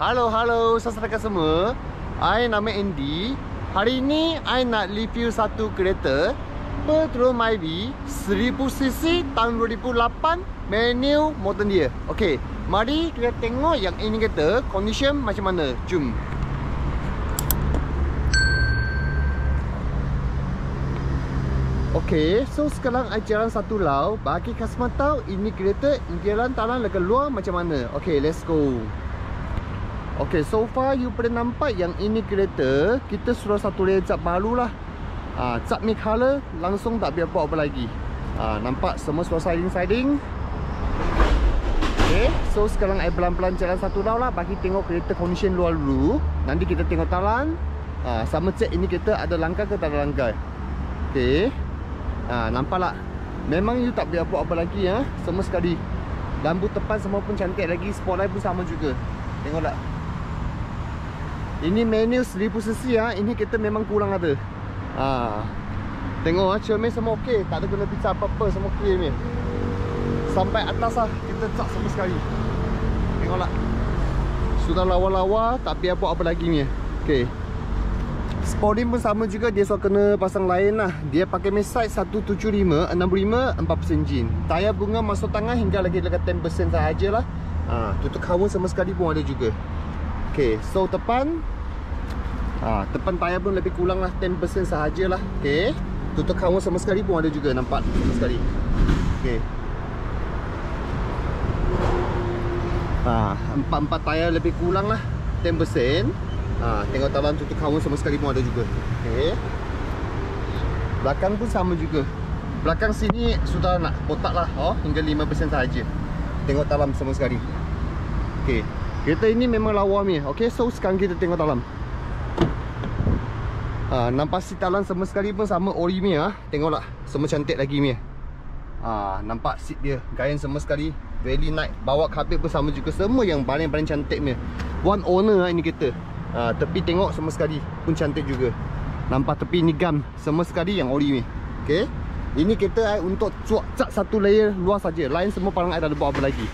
Halo saudara semua. I nama Andy. Hari ini I nak review satu kereta Petrol Myvi 1000cc tahun 2008, manual motor dia. Okey, mari kita tengok yang ini kereta condition macam mana. Jom. Okey, so sekarang I jalan satu lau. Bagi customer tahu ini kereta jalan tanah dekat luar macam mana. Okey, let's go. Okey, so far you pernah nampak yang ini kereta kita suruh satu layer cat baru lah. Cat ni color langsung tak biar buat apa lagi. Nampak semua suruh siding. Okey, so sekarang I pelan-pelan jalan satu lau lah. Bagi tengok kereta condition luar dulu. Nanti kita tengok talan. Sama cek ini kereta ada langkah ke tak ada langkah. Okey. Nampak tak? Memang you tak biar buat apa lagi ya. Semua sekali. Lampu depan semua pun cantik lagi. Spotlight pun sama juga. Tengok tak? Ini manual 1000cc ya. Ini kita memang kurang ada. Tengok cermin semua okey. Tak ada guna pizza apa-apa. Semua okey ni. Sampai atas lah kita cat semua sekali. Tengok tak? Sudah lawa-lawa. Tak biar buat apa lagi ni. Okey. Spoiling pun sama juga. Dia suruh kena pasang lain lah. Dia pakai size 175 65 4% engine. Tayar bunga masuk tangan hingga lagi dekat 10% sahaja lah. Tutup kawan sama sekali pun ada juga. Okay, so depan depan tayar pun lebih kurang lah 10% sahaja lah. Okay, tutup kawan sama sekali pun ada juga. Nampak sama sekali. Okay, empat tayar lebih kurang lah 10%. Tengok talan tutup kawan sama sekali pun ada juga. Okay, belakang pun sama juga. Belakang sini sudah nak botak lah. Hingga 5% sahaja. Tengok talam sama sekali. Okay, kereta ini memang lawa ni. Okay, so sekarang kita tengok talam. Nampak si talan sama sekali pun sama ori ni. Tengok lah, semua cantik lagi ni. Nampak seat dia, gayan sama sekali. Very nice. Bawa carpet pun sama juga. Semua yang paling cantik ni. One owner ini kereta. Tepi tengok semua sekali pun cantik juga. Nampak tepi ni gam semua sekali yang ori ni. Okay, ini kereta untuk cuak cat satu layer luar saja. Lain semua parang tak ada buat apa lagi.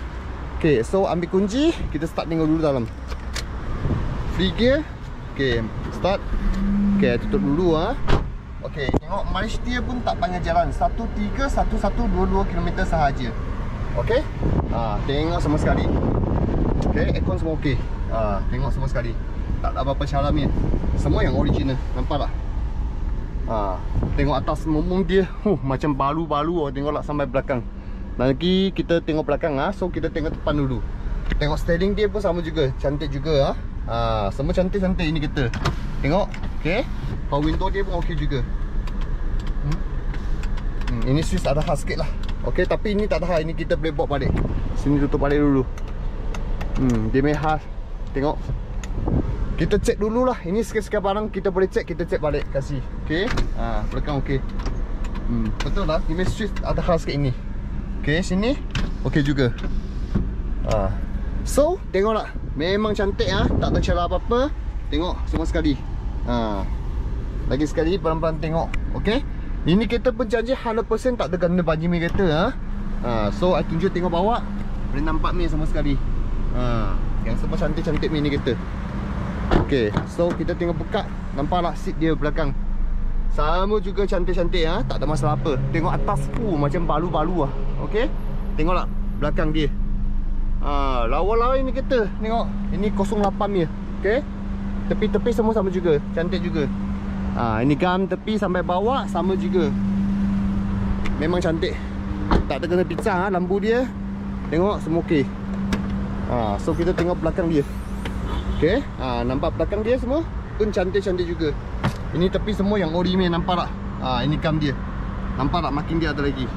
Okay, so ambil kunci. Kita start tengok dulu dalam. Free gear. Okay, start. Okay, tutup dulu. Okay, tengok mileage dia pun tak panjang jalan. 131122 km sahaja. Okay, tengok semua sekali. Okay, aircon semua okay. Tengok semua sekali. Tak ada apa-apa cara ni. Semua yang original. Nampak tak? Tengok atas mumpung dia. Macam baru-baru. Tengoklah sampai belakang. Lagi kita tengok belakang. So kita tengok depan dulu. Tengok steering dia pun sama juga. Cantik juga. Semua cantik-cantik ini kita. Tengok. Okay, power window dia pun okey juga. Ini switch ada khas sikit lah. Okay, tapi ini tak ada hal. Ini kita boleh bawa balik. Sini tutup balik dulu. Dia main khas. Tengok. Kita cek dulu lah. Ini sikit-sikit barang kita boleh cek. Kita cek balik. Kasih. Okay, belakang okey. Betul lah. Ini switch ada hal sikit ini. Okay, sini okey juga. So, tengoklah. Memang cantik. Tak ada celah apa-apa. Tengok semua sekali. Lagi sekali pelan-pelan tengok. Okay, ini kita pun janji 100% tak ada kena banjir ni kereta. So, I tunjuk tengok bawah. Boleh nampak ni semua sekali. Yang semua cantik-cantik ni kereta. Okay, so kita tengok buka. Nampak lah seat dia belakang. Sama juga cantik-cantik. Tak ada masalah apa. Tengok atas macam balu-balu lah. Okay, tengoklah belakang dia. Lawa-lawa ini kereta. Tengok, ini 08 ni. Okay, tepi-tepi semua sama juga. Cantik juga. Ini gam tepi sampai bawah sama juga. Memang cantik. Tak ada kena pizza. Lampu dia tengok semua okey. So kita tengok belakang dia. Okay, nampak belakang dia semua pun cantik-cantik juga. Ini tepi semua yang ori ni. Nampak tak? Ini cam dia. Nampak tak makin dia ada lagi.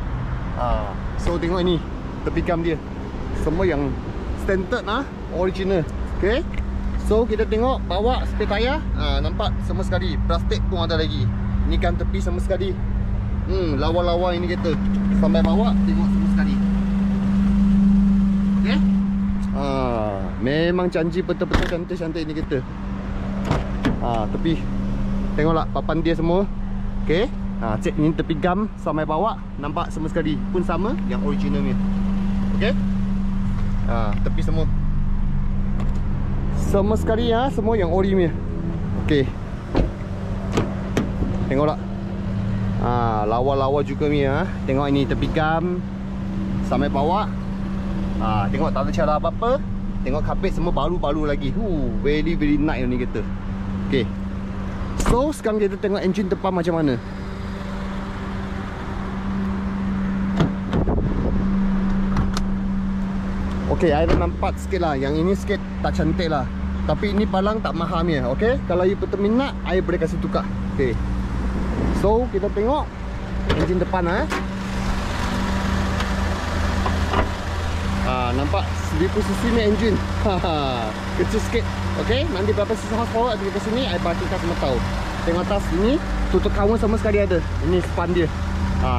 So tengok ini tepi cam dia. Semua yang standard original. Okay, so kita tengok bawah spare tayar. Nampak semua sekali. Plastik pun ada lagi. Ini kan tepi semua sekali. Lawa-lawa ini kereta. Sampai bawah tengok semua sekali. Okay, memang janji betul-betul cantik-cantik ni kereta. Tepi tengoklah papan dia semua. Okay, cek ni tepi gam sampai bawah. Nampak semua sekali pun sama yang original ni. Okay, tepi semua Sama sekali ya, semua yang ori punya. Okey. Tengok tak? Lawa-lawa juga ni ya. Tengok ini tepi gam sampai bawah. Tengok tak ada cara apa-apa. Tengok kapit semua baru-baru lagi. Very nice ni kita. Okey. So sekarang kita tengok enjin depan macam mana. Okey, I nampak sikit lah. Yang ini sikit tak cantik lah. Tapi ini palang tak mahal ni. Okey, kalau you betul minat, I boleh kasih tukar. Okey. So kita tengok enjin depan nampak 1000 cc ni enjin. Kecil sikit. Okey, nanti berapa cc horsepower kita sini I bagikan semua tahu. Tengok atas ini tutup kawan sama sekali ada. Ini span dia.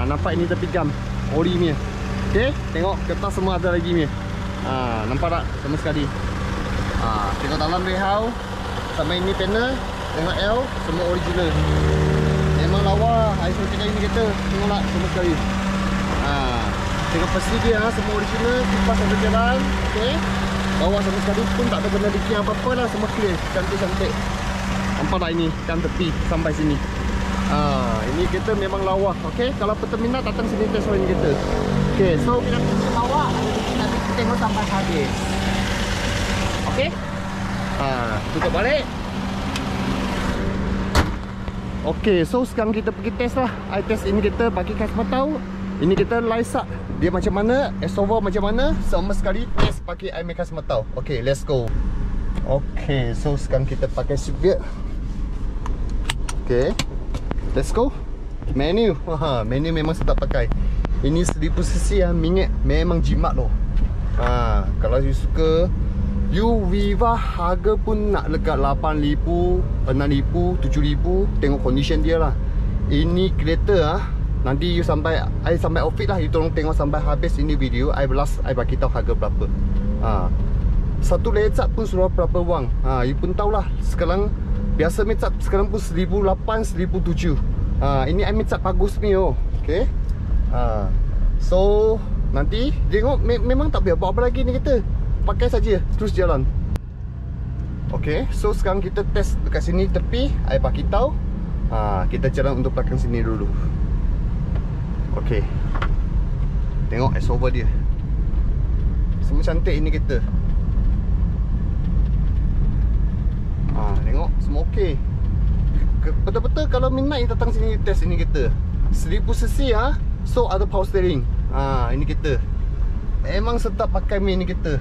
Nampak ini tepi gam ori ni. Okey, tengok kertas semua ada lagi ni. Nampak tak sama sekali. Tengok dalam behau sama ini panel, tengok L semua original. Memang lawa. I suruh kedai ni kata. Tengok tak sama sekali. Tengok pasti dia semua original. Kipas ada jalan. Okey. Bawah sama sekali pun tak ada benda dikit apa-apa lah. Semua clear. Cantik-cantik. Nampak tak ini? Kan tepi sampai sini. Ini kita memang lawa. Okey. Kalau peminat datang sini test orang kita. Okey. So kita tengok bawah. Ada dikit nanti kita tengok sampai habis. Okey. Tutup balik. Okey, so sekarang kita pergi test lah. I test ini kita bagi customer tahu. Ini kita light up dia macam mana, S-over macam mana. Sama sekali test pakai I make customer tahu. Okey, let's go. Okey, so sekarang kita pakai seatbelt. Okey, let's go. Menu, menu memang sedap pakai. Ini 1000 cc ya, minyak memang jimat loh. Kalau you suka Viva harga pun nak dekat 8,000, 6,000, 7,000. Tengok condition dia lah. Ini kereta nanti you sampai outfit lah. You tolong tengok sampai habis ini video. I bagi tahu harga berapa. Satu lecak pun suruh berapa wang. You pun tahulah. Sekarang biasa lecak sekarang pun 1,800, 1,700. Ini I lecak bagus ni okay. So nanti tengok memang tak payah buat apa lagi ni kita. Pakai saja, terus jalan. Okey, so sekarang kita test dekat sini tepi. I bagi tahu. Kita jalan untuk belakang sini dulu. Okey. Tengok S-over dia. Semua cantik ini kita. Tengok semua okey. Betul-betul kalau minat datang sini test ini kita. 1000 cc so ada power steering. Ini kita. Memang sedap pakai ini kita.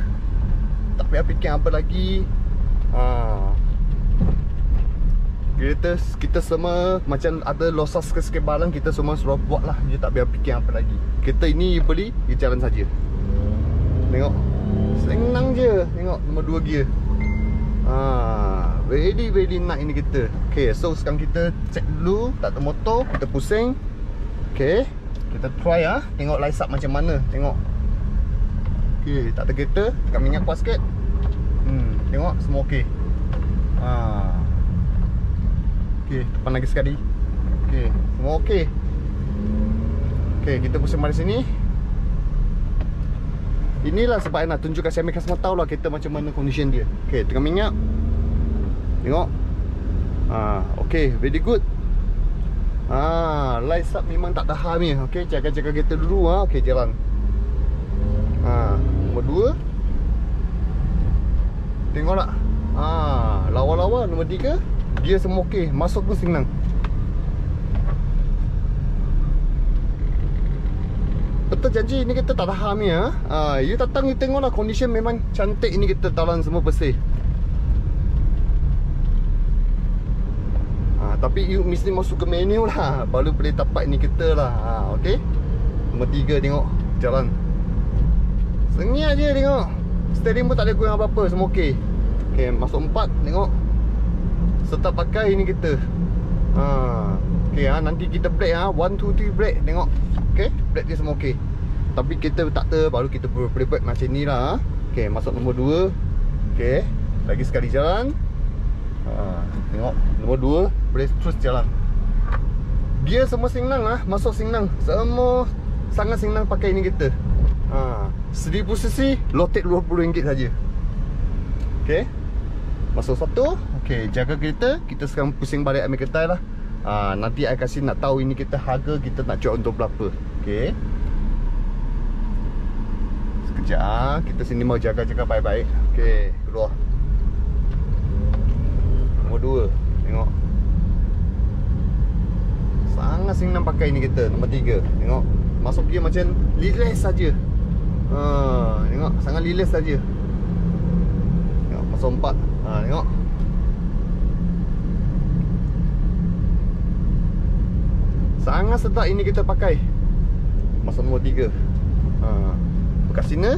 Tak payah fikir apa lagi. Kita semua macam ada losas ke barang, kita semua suruh buat lah. Dia tak payah fikir apa lagi. Kita ini beli, dia jalan saja. Tengok, senang je. Tengok nombor 2 gear. Very nice ini kita. Okay, so sekarang kita check dulu. Tak ada motor, kita pusing. Okay, kita try tengok light up macam mana. Tengok. Okay, tak ada kereta. Tekan minyak kuat sikit. Tengok semua okey. Okey, depan lagi sekali. Okey, semua okey. Okey, kita pusing mari sini. Inilah sebab nak tunjukkan saya mereka semua tahu lah kita macam mana condition dia. Okey, tekan minyak. Tengok. Okey, very good. Light up memang tak tahan ni. Okey, jaga-jaga kereta dulu okey, jalan. Nombor 2. Tengok tak? Lawa-lawa. Nombor 3. Dia semua okey. Masuk pun senang. Betul janji ini kita tak tahan ni you datang you tengoklah condition memang cantik ini kita talan semua bersih. Tapi you mesti masuk ke menu lah baru boleh dapat ni kita lah. Okey. Nombor 3 tengok jalan. Sengit je tengok. Steering pun tak ada kurang apa-apa, semua okey. Okey, masuk 4 tengok. Tetap pakai ni kita. Okey nanti kita brake 1 2 3 brake tengok. Okey, brake dia semua okey. Tapi kita tak ter baru kita boleh brake macam ni lah. Okey, masuk nombor 2. Okey, lagi sekali jalan. Tengok nombor 2 boleh terus jalan. Dia semua senang masuk senang. Semua sangat senang pakai ni kita. 1000 cc low tech RM20 saja. Okey. Masuk satu. Okey, jaga kereta. Kita sekarang pusing balik ambil kereta lah. Nanti I kasih nak tahu ini kita harga kita nak jual untuk berapa. Okey. Sekejap. Kita sini mau jaga-jaga baik-baik. Okey, keluar. Nombor 2. Tengok. Sangat senang pakai ni kereta. Nombor 3. Tengok. Masuk gear macam relax saja. Tengok, sangat relax saja. Tengok, masuk 4. Tengok. Sangat sedap ini kita pakai. Masuk nombor 3. Buka sini.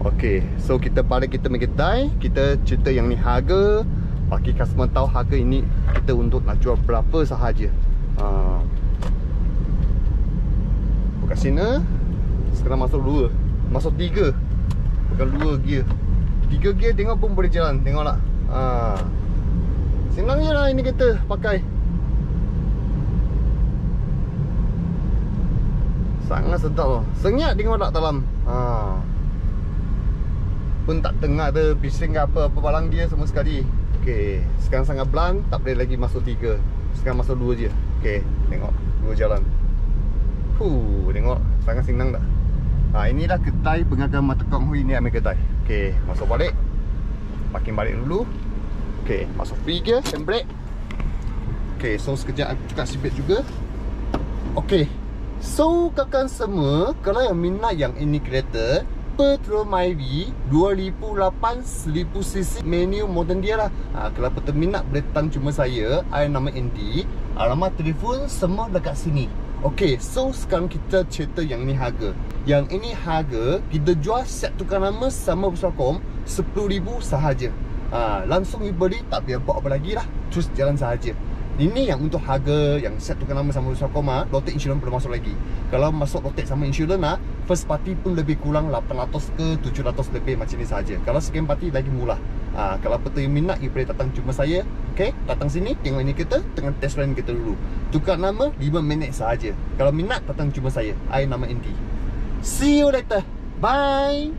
Okey, so kita balik kita main kedai. Kita cerita yang ni harga. Bagi customer tahu harga ini kita untuk nak jual berapa sahaja. Buka sini. Sekarang masuk 2. Masuk 3. Bukan 2 gear. 3 gear tengok pun boleh jalan. Tengoklah. Senang je lah ini kita pakai. Sangat sedap lah. Senyap tengok tak dalam. Pun tak tengah ada bising ke apa-apa barang dia semua sekali. Okey, sekarang sangat belan. Tak boleh lagi masuk 3. Sekarang masuk 2 je. Okey, tengok 2 jalan. Tengok sangat senang tak? Inilah kedai pengagal mata Kong Hui ni ambil kedai. Okey, masuk balik. Parking balik dulu. Okey, masuk free gear, handbrake. Okey, so sekejap aku buka seatbelt juga. Okey. So kakan semua, kalau yang minat yang ini kereta Petrol Myvi 2008 1000cc manual modern dia lah. Kalau peminat boleh datang cuma saya. Nama Andy. Alamat telefon semua dekat sini. Okey, so sekarang kita cerita yang ni harga. Yang ini harga kita jual set tukar nama sama Puspakom 10,000 sahaja. Langsung you beli, tak payah buat apa lagi lah. Terus jalan sahaja. Ini yang untuk harga yang set tukar nama sama Puspakom. Lotek insurans belum masuk lagi. Kalau masuk lotek sama insurans first party pun lebih kurang 800 ke 700 lebih macam ni sahaja. Kalau second party lagi murah. Kalau betul yang minat, you boleh datang cuma saya. Okay, datang sini, tengok ini kita, tengah test run kita dulu. Tukar nama 5 minit sahaja. Kalau minat, datang cuma saya. Nama Andy. See you later. Bye.